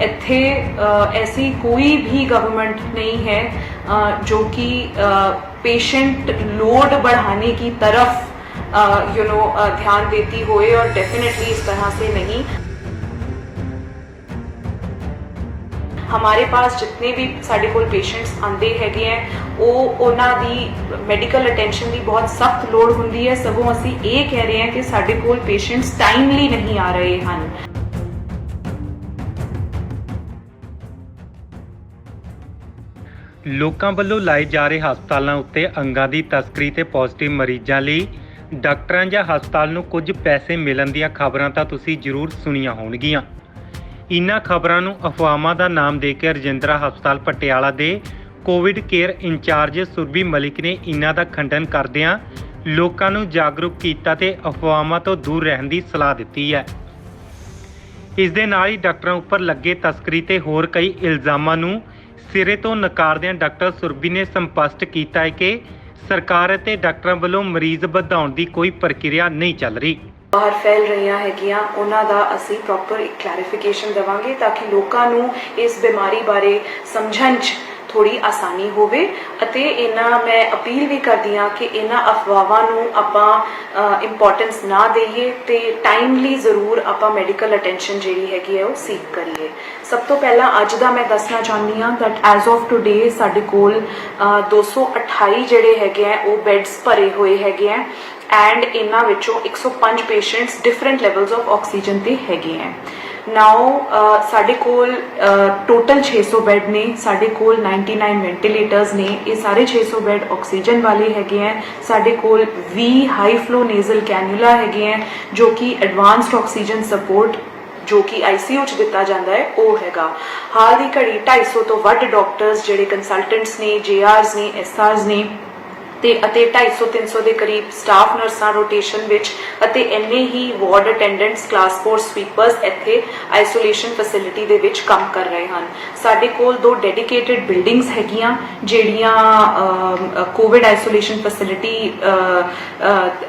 ਇੱਥੇ ऐसी कोई भी गवर्नमेंट नहीं है जो कि पेशेंट लोड बढ़ाने की तरफ ध्यान देती होए, और डेफिनेटली इस तरह से नहीं। हमारे पास जितने भी साढ़े कोल पेशेंट्स आते हैगे हैं उन्हां दी मैडिकल अटेंशन की बहुत सख्त लोड़ हुंदी है, सगों असी ये कह रहे हैं कि साढ़े कोल पेशेंट्स टाइमली नहीं आ रहे हैं। ਲੋਕਾਂ ਵੱਲੋਂ ਲਾਏ ਜਾ ਰਹੇ ਹਸਪਤਾਲਾਂ ਉੱਤੇ ਅੰਗਾਂ ਦੀ ਤਸਕਰੀ ਤੇ ਪੋਜ਼ਿਟਿਵ ਮਰੀਜ਼ਾਂ ਲਈ ਡਾਕਟਰਾਂ ਜਾਂ ਹਸਪਤਾਲ ਨੂੰ ਕੁਝ ਪੈਸੇ ਮਿਲਣ ਦੀਆਂ ਖਬਰਾਂ ਤਾਂ ਤੁਸੀਂ ਜ਼ਰੂਰ ਸੁਣੀਆਂ ਹੋਣਗੀਆਂ। ਇਨ੍ਹਾਂ ਖਬਰਾਂ ਨੂੰ ਅਫਵਾਹਾਂ ਦਾ ਨਾਮ ਦੇ ਕੇ ਰਜਿੰਦਰਾ ਹਸਪਤਾਲ ਪਟਿਆਲਾ ਦੇ covid care in charge Surbhi Malik ਨੇ ਇਨ੍ਹਾਂ ਦਾ ਖੰਡਨ ਕਰਦਿਆਂ ਲੋਕਾਂ ਨੂੰ ਜਾਗਰੂਕ ਕੀਤਾ ਤੇ ਅਫਵਾਹਾਂ ਤੋਂ ਦੂਰ ਰਹਿਣ ਦੀ ਸਲਾਹ ਦਿੱਤੀ ਹੈ। ਇਸ ਦੇ ਨਾਲ ਹੀ ਡਾਕਟਰਾਂ ਉੱਪਰ ਲੱਗੇ ਤਸਕਰੀ ਤੇ ਹੋਰ ਕਈ ਇਲਜ਼ਾਮਾਂ ਨੂੰ ਸਿਰੇ ਤੋਂ ਨਕਾਰਦਿਆਂ ਡਾਕਟਰ ਸੁਰਭੀ ਨੇ ਸਪਸ਼ਟ ਕੀਤਾ ਹੈ ਕਿ ਸਰਕਾਰ ਅਤੇ ਡਾਕਟਰਾਂ ਵੱਲੋਂ ਮਰੀਜ਼ ਵਧਾਉਣ ਦੀ ਕੋਈ ਪ੍ਰਕਿਰਿਆ ਨਹੀਂ ਚੱਲ ਰਹੀ। ਬਾਹਰ ਫੈਲ ਰਹੀਆਂ ਹੈਗੀਆਂ ਉਹਨਾਂ ਦਾ ਅਸੀਂ ਪ੍ਰੋਪਰ ਇੱਕ ਕਲੈਰੀਫਿਕੇਸ਼ਨ ਦੇਵਾਂਗੇ ਤਾਂ ਕਿ ਲੋਕਾਂ ਨੂੰ ਇਸ ਬਿਮਾਰੀ ਬਾਰੇ ਸਮਝਣ 'ਚ ਥੋੜੀ ਆਸਾਨੀ ਹੋਵੇ। ਅਤੇ ਇਹਨਾਂ ਮੈਂ ਅਪੀਲ ਵੀ ਕਰਦੀ ਹਾਂ ਕਿ ਇਹਨਾਂ ਅਫਵਾਹਾਂ ਨੂੰ ਆਪਾਂ ਇੰਪੋਰਟੈਂਸ ਨਾ ਦੇਈਏ ਤੇ ਟਾਈਮਲੀ ਜ਼ਰੂਰ ਆਪਾਂ ਮੈਡੀਕਲ ਅਟੈਂਸ਼ਨ ਜਿਹੜੀ ਹੈਗੀ ਹੈ ਉਹ ਸੀਕ ਕਰੀਏ। ਸਭ ਤੋਂ ਪਹਿਲਾਂ ਅੱਜ ਦਾ ਮੈਂ ਦੱਸਣਾ ਚਾਹੁੰਦੀ ਹਾਂ ਦੈਟ ਐਜ਼ ਆਫ ਟੂਡੇ ਸਾਡੇ ਕੋਲ 228 ਜਿਹੜੇ ਹੈਗੇ ਆ ਉਹ ਬੈੱਡਸ ਭਰੇ ਹੋਏ ਹੈਗੇ ਆ ਐਂਡ ਇਹਨਾਂ ਵਿੱਚੋਂ 105 patients different levels of oxygen ਤੇ ਹੈਗੇ ਆ। ਨਾਓ ਸਾਡੇ ਕੋਲ ਟੋਟਲ 600 ਬੈੱਡ ਨੇ, ਸਾਡੇ ਕੋਲ 99 ਵੈਂਟੀਲੇਟਰਸ ਨੇ। ਇਹ ਸਾਰੇ 600 ਬੈੱਡ ਆਕਸੀਜਨ ਵਾਲੇ ਹੈਗੇ ਆ। ਸਾਡੇ ਕੋਲ 20 ਹਾਈ ਫਲੋ ਨੇਜ਼ਲ ਕੈਨੂਲਾ ਹੈਗੇ ਆ ਜੋ ਕਿ ਐਡਵਾਂਸਡ ਆਕਸੀਜਨ ਸਪੋਰਟ ਜੋ ਕਿ ICU 'ਚ ਦਿੱਤਾ ਜਾਂਦਾ ਹੈ ਉਹ ਹੈਗਾ। ਹਾਲ ਦੀ ਘੜੀ 250 ਤੋਂ ਵੱਧ ਡਾਕਟਰਸ ਜਿਹੜੇ ਕੰਸਲਟੈਂਟਸ ਨੇ, JRs ਨੇ, SRs ਨੇ ਤੇ 250-300 ਦੇ ਕਰੀਬ ਸਟਾਫ ਨਰਸਾਂ ਰੋਟੇਸ਼ਨ ਵਿੱਚ ਅਤੇ ਇੰਨੇ ਹੀ ਵਾਰਡ ਅਟੈਂਡੈਂਟਸ, ਕਲਾਸ 4 ਸਵੀਪਰਸ ਇੱਥੇ ਆਈਸੋਲੇਸ਼ਨ ਫੈਸਿਲਿਟੀ ਦੇ ਵਿੱਚ ਕੰਮ ਕਰ ਰਹੇ ਹਨ। ਸਾਡੇ ਕੋਲ 2 ਡੈਡੀਕੇਟਡ ਬਿਲਡਿੰਗਸ ਹੈਗੀਆਂ ਜਿਹੜੀਆਂ ਕੋਵਿਡ ਆਈਸੋਲੇਸ਼ਨ ਫੈਸਿਲਿਟੀ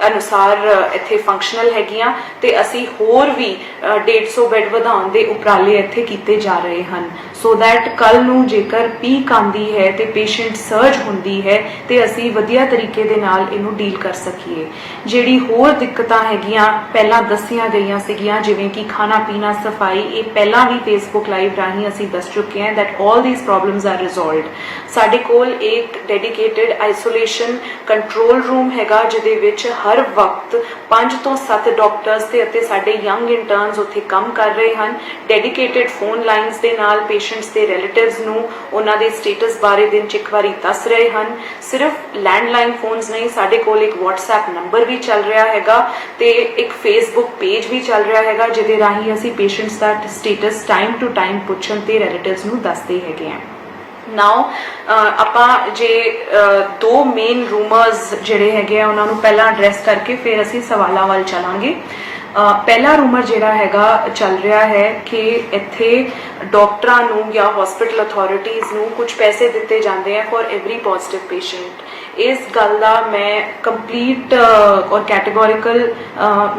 ਅਨੁਸਾਰ ਇੱਥੇ ਫੰਕਸ਼ਨਲ ਹੈਗੀਆਂ ਤੇ ਅਸੀਂ ਹੋਰ ਵੀ 150 ਬੈੱਡ ਵਧਾਉਣ ਦੇ ਉਪਰਾਲੇ ਇੱਥੇ ਕੀਤੇ ਜਾ ਰਹੇ ਹਨ ਸੋ ਦੈਟ ਕੱਲ ਨੂੰ ਜੇਕਰ ਪੀਕ ਆਉਂਦੀ ਹੈ ਤੇ ਪੇਸ਼ੈਂਟ ਸਰਜ ਹੁੰਦੀ ਹੈ ਤੇ ਅਸੀਂ ਵਧੀਆ ਤਰੀਕੇ ਦੇ ਨਾਲ ਇਹਨੂੰ ਡੀਲ ਕਰ ਸਕੀਏ। ਜਿਹੜੀ ਹੋਰ ਦਿੱਕਤਾਂ ਹੈਗੀਆਂ ਪਹਿਲਾਂ ਦੱਸੀਆਂ ਗਈਆਂ ਸੀਗੀਆਂ ਜਿਵੇਂ ਕਿ ਖਾਣਾ ਪੀਣਾ, ਸਫਾਈ, ਇਹ ਪਹਿਲਾਂ ਵੀ ਫੇਸਬੁੱਕ ਲਾਈਵ ਰਾਹੀਂ ਅਸੀਂ ਦੱਸ ਚੁੱਕੇ ਹਾਂ that all these problems are resolved. ਸਾਡੇ ਕੋਲ ਇੱਕ ਡੈਡੀਕੇਟਡ ਆਈਸੋਲੇਸ਼ਨ ਕੰਟਰੋਲ ਰੂਮ ਹੈਗਾ ਜਿਹਦੇ ਵਿੱਚ ਹਰ ਵਕਤ 5 ਤੋਂ 7 ਡਾਕਟਰਸ ਤੇ ਅਤੇ ਸਾਡੇ ਯੰਗ ਇੰਟਰਨਸ ਉੱਥੇ ਕੰਮ ਕਰ ਰਹੇ ਹਨ। ਡੈਡੀਕੇਟਡ ਫੋਨ ਲਾਈਨਸ ਦੇ ਨਾਲ ਪੇਸ਼ੈਂਟਸ ਦੇ ਰਿਲੇਟਿਵਸ ਨੂੰ ਉਹਨਾਂ ਦੇ ਸਟੇਟਸ ਬਾਰੇ ਦਿਨ 'ਚ ਇੱਕ ਵਾਰੀ ਦੱਸ ਰਹੇ ਹਨ। ਸਿਰਫ ਲੈਂਡਲਾਈਨ ਫੋਨਸ ਨਹੀਂ, ਸਾਡੇ ਕੋਲ ਇੱਕ WhatsApp ਨੰਬਰ ਵੀ ਚੱਲ ਰਿਹਾ ਹੈਗਾ ਤੇ ਇੱਕ Facebook ਪੇਜ ਵੀ ਚੱਲ ਰਿਹਾ ਹੈਗਾ ਜਿਹਦੇ ਰਾਹੀਂ ਅਸੀਂ ਪੇਸ਼ੈਂਟਸ ਦਾ ਸਟੇਟਸ ਟਾਈਮ ਟੂ ਟਾਈਮ ਪੁੱਛਣ ਤੇ ਰਿਲੇਟਿਵਸ ਨੂੰ ਦੱਸਦੇ ਹੈਗੇ ਆ। ਨਾਓ ਆਪਾਂ ਜੇ 2 ਮੇਨ ਰੂਮਰਸ ਜਿਹੜੇ ਹੈਗੇ ਆ ਉਹਨਾਂ ਨੂੰ ਪਹਿਲਾਂ ਐਡਰੈਸ ਕਰਕੇ ਫਿਰ ਅਸੀਂ ਸਵਾਲਾਂ ਵੱਲ ਚਲਾਂਗੇ। ਪਹਿਲਾ ਰੂਮਰ ਜਿਹੜਾ ਹੈਗਾ ਚੱਲ ਰਿਹਾ ਹੈ ਕਿ ਇੱਥੇ ਡਾਕਟਰਾਂ ਨੂੰ ਜਾਂ ਹਸਪੀਟਲ ਅਥਾਰਟੀਜ਼ ਨੂੰ ਕੁਝ ਪੈਸੇ ਦਿੱਤੇ ਜਾਂਦੇ ਆ ਫॉर एवरी ਪੋਜ਼ਿਟਿਵ ਪੇਸ਼ੈਂਟ। ਇਸ ਗੱਲ ਦਾ ਮੈਂ ਕੰਪਲੀਟ ਔਰ ਕੈਟੇਗੋਰੀਕਲ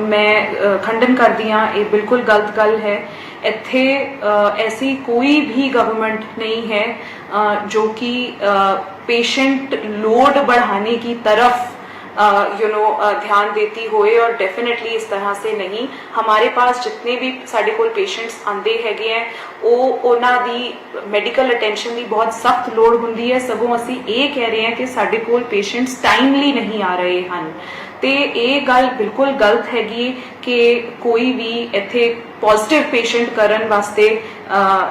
ਮੈਂ ਖੰਡਨ ਕਰਦੀ ਹਾਂ। ਇਹ ਬਿਲਕੁਲ ਗਲਤ ਗੱਲ ਹੈ। ਇੱਥੇ ऐसी कोई भी गवर्नमेंट नहीं है जो कि पेशेंट लोड बढ़ाने की तरफ ध्यान देती होए, और डेफिनेटली इस तरह से नहीं। हमारे पास जितने भी साढ़े कोल पेशेंट्स आते हैगे हैं उन्हां दी मैडिकल अटेंशन की बहुत सख्त लोड़ हुंदी है, सगों असी ये कह रहे हैं कि साढ़े कोल पेशेंट्स टाइमली नहीं आ रहे हैं। तो ये गल बिल्कुल गलत हैगी कि कोई भी इत्थे पॉजिटिव पेशेंट करन वास्ते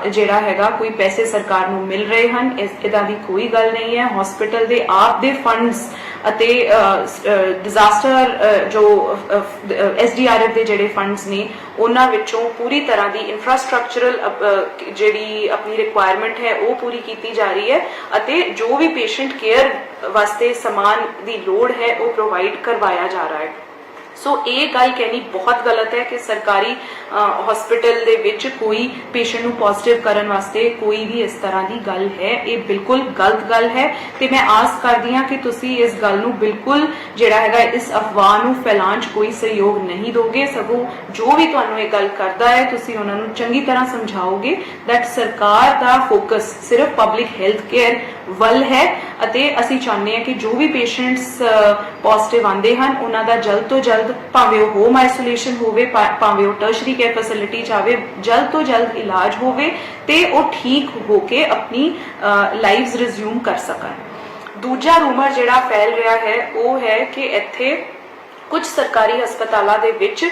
ਜਿਹੜਾ ਹੈਗਾ ਕੋਈ ਪੈਸੇ ਸਰਕਾਰ ਨੂੰ ਮਿਲ ਰਹੇ ਹਨ। ਇਹਦਾ ਦੀ ਕੋਈ ਗੱਲ ਨਹੀਂ ਹੈ। ਹਸਪੀਟਲ ਦੇ ਆਪ ਦੇ ਫੰਡਸ ਅਤੇ ਡਿਜ਼ਾਸਟਰ ਜੋ SDRF ਦੇ ਜਿਹੜੇ ਫੰਡਸ ਨੇ ਉਹਨਾਂ ਵਿੱਚੋਂ ਪੂਰੀ ਤਰ੍ਹਾਂ ਦੀ ਇਨਫਰਾਸਟ੍ਰਕਚਰਲ ਜਿਹੜੀ ਆਪਣੀ ਰਿਕੁਆਇਰਮੈਂਟ ਹੈ ਉਹ ਪੂਰੀ ਕੀਤੀ ਜਾ ਰਹੀ ਹੈ ਅਤੇ ਜੋ ਵੀ ਪੇਸ਼ੈਂਟ ਕੇਅਰ ਵਾਸਤੇ ਸਮਾਨ ਦੀ ਲੋੜ ਹੈ ਉਹ ਪ੍ਰੋਵਾਈਡ ਕਰਵਾਇਆ ਜਾ ਰਿਹਾ ਹੈ। सो ये गल कहनी बहुत गलत है कि सरकारी हॉस्पिटल दे विच कोई पेशेंट नूं पॉजिटिव करन वास्ते कोई भी इस तरह की गल है, ये बिल्कुल गलत गल है। तो मैं आस करदी हां कि तुसी इस गल नूं बिल्कुल जिहड़ा हैगा इस अफवाह नूं फैलाउण च कोई सहयोग नहीं दोगे, सगों जो भी तुहानूं ये गल करदा है तुसी उन्हां नूं चंगी तरह समझाओगे दैट सरकार दा फोकस सिर्फ पब्लिक हेल्थ केयर वल है अते असीं चाहुंदे हां कि जो भी पेशेंट्स पॉजिटिव आंदे हन उन्हां दा जल्द तो जल्द भावें वो होम आइसोलेशन होवे भावें वो टर्शरी केयर फैसिलिटी जावे जल्द तो जल्द इलाज होवे ते वो ठीक होके अपनी लाइव्स रिज्यूम कर सकन। दूजा रूमर जिहड़ा फैल रहा है वो है कि इत्थे कुछ सरकारी हस्पतालों के विच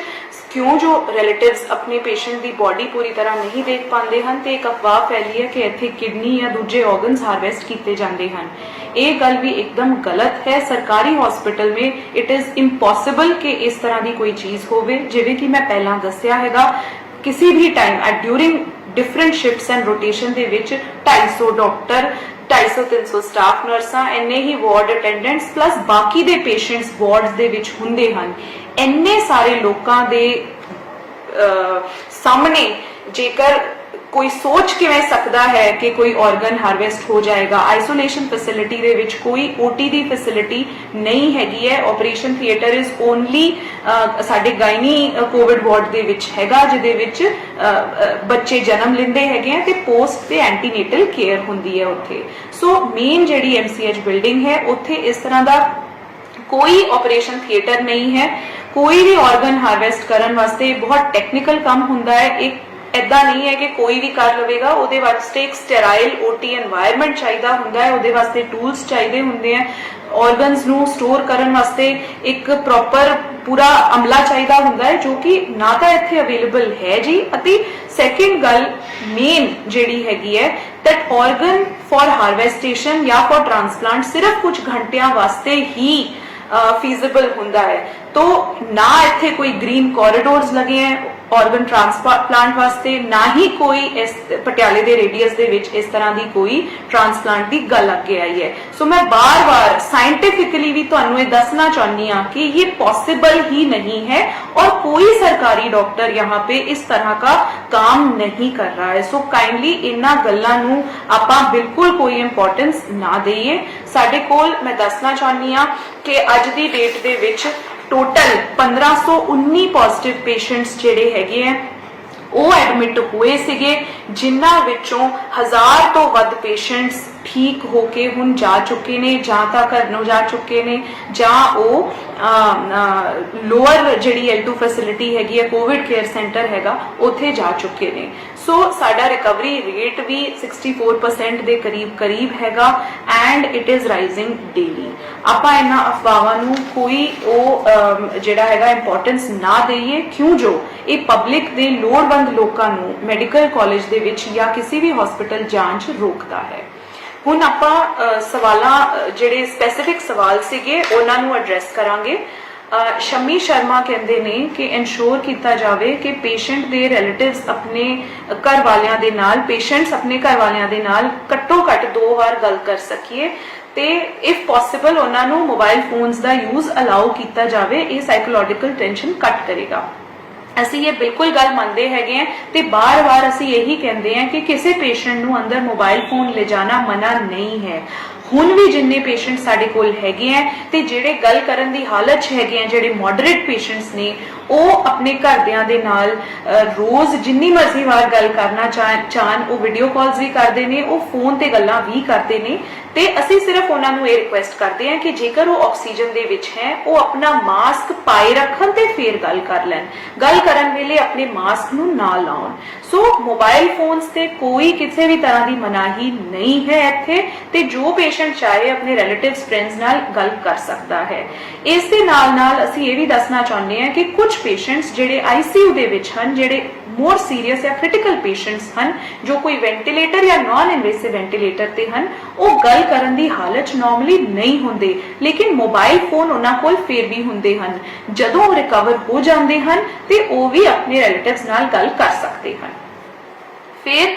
क्यों जो रिलेटिव्स अपने पेशेंट की बॉडी पूरी तरह नहीं देख पाते हैं तो एक अफवाह फैली है कि इत्थे किडनी या दूजे ऑर्गन्स हारवेस्ट किए जाते हैं। ये गल भी एकदम गलत है। सरकारी हॉस्पिटल में इट इज़ इम्पॉसिबल कि इस तरह की कोई चीज़ होवे। जिवें कि मैं पहला दस्सिया हैगा किसी भी time at during different shifts and rotation दे विच 250 डॉक्टर 250-300 स्टाफ नर्सां इन्ने ही वार्ड अटेंडेंट्स प्लस बाकी दे पेशेंट्स वार्ड्स दे विच हुंदे हन। इन्ने सारे लोकां दे सामने जेकर कोई सोच किवें सकदा है कि कोई ऑर्गन हार्वेस्ट हो जाएगा। आइसोलेशन फैसिलिटी दे विच कोई ओटी दी फैसिलिटी नहीं हैगी है। ऑपरेशन थिएटर इज ओनली साडे गायनी कोविड वार्ड दे विच हैगा जिहदे विच बच्चे जन्म लेंदे हैगे ते पोस्ट ते एंटीनेटल केयर हुंदी है उत्थे। सो मेन जिहड़ी एमसीएच बिल्डिंग है उत्थे इस तरह दा कोई ऑपरेशन थिएटर नहीं है। कोई भी ऑर्गन हार्वेस्ट करन वास्ते बहुत टेक्निकल काम हुंदा है। एक ऐदा नहीं है कि कोई भी कर लवेगा। उहदे वास्ते एक स्टेराइल ओटी एनवायरनमेंट चाहिदा हुंदा है, उहदे वास्ते टूल्स चाहिए हुंदे हैं, ऑर्गन्स नूं स्टोर करन वास्ते एक प्रॉपर पूरा अमला चाहिदा हुंदा है जो कि ना तो इत्थे अवेलेबल है जी। अते सैकेंड गल मेन जिहड़ी हैगी है दैट ऑर्गन फॉर हार्वेस्टेशन या फॉर ट्रांसप्लांट सिर्फ कुछ घंटियां वास्ते ही फीजिबल हुंदा है। तो ना इत्थे कोई ग्रीन कॉरिडोर्स लगे हैं ऑर्गन ट्रांसप्लांट वास्ते, ना ही कोई इस पटियाले दे रेडियस दे विच इस तरह की कोई ट्रांसप्लांट की गल अगे आई है। सो मैं बार बार साइंटिफिकली भी तुहानूं ये दसना चाहनी हां कि ये पॉसिबल ही नहीं है और कोई सरकारी डॉक्टर यहाँ पे इस तरह का काम नहीं कर रहा है। सो काइंडली इन्हां गल्लां नूं आपां बिल्कुल कोई इंपॉर्टेंस ना देइए। साडे कोल मैं दसना चाहनी हां कि अज दी डेट दे विच टोटल 1519 पॉजिटिव पेशेंट्स जिहड़े हैगे हैं वो एडमिट हुए सिगे, जिन्हां विचों 1000 तो वध पेशेंट्स ठीक होके हुण जा चुके ने, जां तां घर नूं जा चुके ने, जां वो लोअर जिहड़ी L2 फैसिलिटी हैगी है कोविड केयर सेंटर हैगा उत्थे जा चुके ने। सो साडा रिकवरी रेट भी 64% दे करीब हैगा and it is rising daily. आपां इन्हां अफवाहां नूं कोई जिहड़ा हैगा इंपॉर्टेंस ना देइए, क्यों जो ये पब्लिक दे लोड़वंद लोकां नूं मैडिकल कॉलेज दे विच या किसी भी हॉस्पिटल जाण च रोकदा है। हुण आपां सवालां जिहड़े स्पैसिफिक सवाल सीगे उन्हां नूं एड्रैस करांगे। शमी शर्मा कहते ने कि इंश्योर किया जाए कि पेशेंट दे रिलेटिव्स अपने घर वालियां दे नाल पेशेंट्स अपने घर वालियां दे नाल घट्टो घट 2 बार गल कर सकीए ते इफ पॉसिबल उन्हां नूं मोबाइल फोन्स का यूज अलाउ किया जाए। ये साइकोलॉजिकल टेंशन कट करेगा। ਅਸੀਂ ये बिल्कुल गल मानते हैं ते बार बार ਅਸੀਂ यही कहते हैं कि किसी पेशेंट नूं अंदर मोबाइल फोन ले जाना मना नहीं है। हुण भी जिन्ने पेशेंट साडे कोल हैगे हैं ते जिहड़े गल करन दी हालत च हैगे हैं, जिहड़े मॉडरेट पेशेंट्स ने वो अपने घरदियां दे नाल रोज जिन्नी मर्जी बार गल करना चाहन वो वीडियो कॉल्स भी करते हैं, वो फोन ते गल्लां भी करते हैं। ते असीं सिर्फ उन्हां नूं ये रिक्वेस्ट करते हैं कि जेकर वो ऑक्सीजन दे विच है वो अपना मास्क पाए रखन ते फिर गल कर लैन, गल करन वेले अपने मास्क नूं ना लाउण। सो मोबाइल फोन्स ते कोई किसी भी तरह की मनाही नहीं है इत्थे ते जो पेशेंट चाहे अपने रिलेटिव्स फ्रेंड्स नाल गल कर सकता है। इस दे नाल नाल असीं ये भी दसना चाहुंदे हैं कि कुछ पेशेंट्स जिहड़े आईसीयू दे विच हन, जिहड़े मोर सीरीयस या क्रिटिकल पेशेंट्स हन, जो कोई वेंटिलेटर या नॉन इनवेसिव वेंटिलेटर ते हन, वो गल करन दी हालत नॉर्मली नहीं हुंदे, लेकिन मोबाइल फोन उन्हां कोल फिर भी हुंदे हन। जदों रिकवर हो जांदे हन ते वो भी अपने रिलेटिव्स नाल गल कर सकते हन। फिर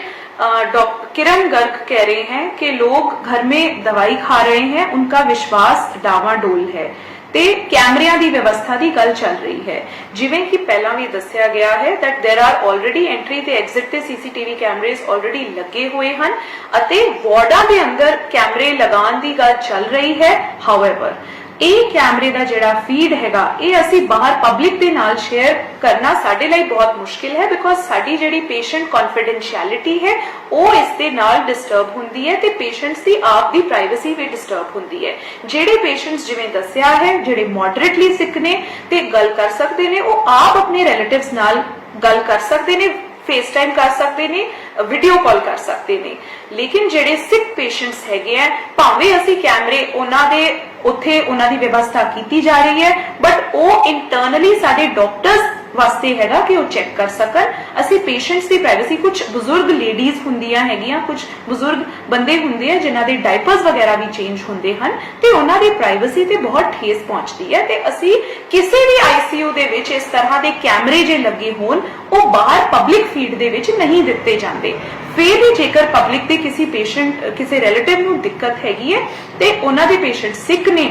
डॉक्टर किरण गर्ग कह रहे हैं कि लोग घर में दवाई खा रहे हैं, उनका विश्वास डावाडोल है। ਤੇ ਕੈਮਰਿਆਂ ਦੀ ਵਿਵਸਥਾ ਦੀ ਗੱਲ ਚੱਲ ਰਹੀ ਹੈ। ਜਿਵੇਂ ਕਿ ਪਹਿਲਾਂ ਵੀ ਦੱਸਿਆ ਗਿਆ ਹੈ that there are already entry ਤੇ exit ਤੇ CCTV ਕੈਮਰੇਜ਼ already ਲੱਗੇ ਹੋਏ ਹਨ ਅਤੇ ਵਾਰਡਾਂ ਦੇ ਅੰਦਰ ਕੈਮਰੇ ਲਗਾਉਣ ਦੀ ਗੱਲ ਚੱਲ ਰਹੀ ਹੈ। However, ਇਹ ਕੈਮਰੇ ਦਾ ਜਿਹੜਾ ਫੀਡ ਹੈਗਾ ਇਹ ਅਸੀਂ ਬਾਹਰ ਪਬਲਿਕ ਦੇ ਨਾਲ ਸ਼ੇਅਰ ਕਰਨਾ ਸਾਡੇ ਲਈ ਬਹੁਤ ਮੁਸ਼ਕਿਲ ਹੈ ਬਿਕੋਜ਼ ਸਾਡੀ ਜਿਹੜੀ ਪੇਸ਼ੈਂਟ ਕੌਨਫੀਡੈਂਸ਼ੀਅਲਿਟੀ ਹੈ ਉਹ ਇਸ ਦੇ ਨਾਲ ਡਿਸਟਰਬ ਹੁੰਦੀ ਹੈ ਤੇ ਪੇਸ਼ੈਂਟਸ ਦੀ ਆਪ ਦੀ ਪ੍ਰਾਈਵੇਸੀ ਵੀ ਡਿਸਟਰਬ ਹੁੰਦੀ ਹੈ। ਜਿਹੜੇ ਪੇਸ਼ੈਂਟਸ ਜਿਵੇਂ ਦੱਸਿਆ ਹੈ ਜਿਹੜੇ ਮੋਡਰੇਟਲੀ ਸਿਕ ਨੇ ਤੇ ਗੱਲ ਕਰ ਸਕਦੇ ਨੇ ਉਹ ਆਪ ਆਪਣੇ ਰਿਲੇਟਿਵਸ ਨਾਲ ਗੱਲ ਕਰ ਸਕਦੇ ਨੇ, ਫੇਸ ਟਾਈਮ ਕਰ ਸਕਦੇ ਨੇ, ਵੀਡੀਓ ਕਾਲ ਕਰ ਸਕਦੇ ਨੇ। ਲੇਕਿਨ ਜਿਹੜੇ ਸਿਕ ਪੇਸ਼ੈਂਟਸ ਹੈਗੇ ਆ ਭਾਵੇਂ ਅਸੀਂ ਕੈਮਰੇ ਉਹਨਾਂ ਦੇ ਉੱਥੇ ਉਹਨਾਂ ਦੀ ਵਿਵਸਥਾ ਕੀਤੀ ਜਾ ਰਹੀ ਹੈ ਬਟ ਉਹ ਇੰਟਰਨਲੀ ਸਾਡੇ ਡਾਕਟਰਸ ਵਾਸਤੇ ਹੈਗਾ ਕਿ ਉਹ ਚੈੱਕ ਕਰ ਸਕਣ। ਅਸੀਂ ਪੇਸ਼ੈਂਟਸ ਦੀ ਪ੍ਰਾਈਵੇਸੀ, ਕੁਝ ਬਜ਼ੁਰਗ ਲੇਡੀਜ਼ ਹੁੰਦੀਆਂ ਹੈਗੀਆਂ, ਕੁਝ ਬਜ਼ੁਰਗ ਬੰਦੇ ਹੁੰਦੇ ਆ ਜਿਨ੍ਹਾਂ ਦੇ ਡਾਈਪਰਸ ਵਗੈਰਾ ਵੀ ਚੇਂਜ ਹੁੰਦੇ ਹਨ ਤੇ ਉਹਨਾਂ ਦੀ ਪ੍ਰਾਈਵੇਸੀ ਤੇ ਬਹੁਤ ਠੇਸ ਪਹੁੰਚਦੀ ਹੈ ਤੇ ਅਸੀਂ ਕਿਸੇ ਵੀ ICU ਦੇ ਵਿੱਚ ਇਸ ਤਰ੍ਹਾਂ ਦੇ ਕੈਮਰੇ ਜੇ ਲੱਗੇ ਹੋਣ ਉਹ ਬਾਹਰ ਪਬਲਿਕ ਫੀਡ ਦੇ ਵਿੱਚ ਨਹੀਂ ਦਿੱਤੇ ਜਾਂਦੇ। ਫਿਰ ਵੀ ਜੇਕਰ ਪਬਲਿਕ ਦੇ ਕਿਸੇ ਪੇਸ਼ੈਂਟ ਕਿਸੇ ਰਿਲੇਟਿਵ ਨੂੰ ਦਿੱਕਤ ਹੈਗੀ ਹੈ ਤੇ ਉਹਨਾਂ ਦੇ ਪੇਸ਼ੈਂਟ ਸਿਕ ਨੇ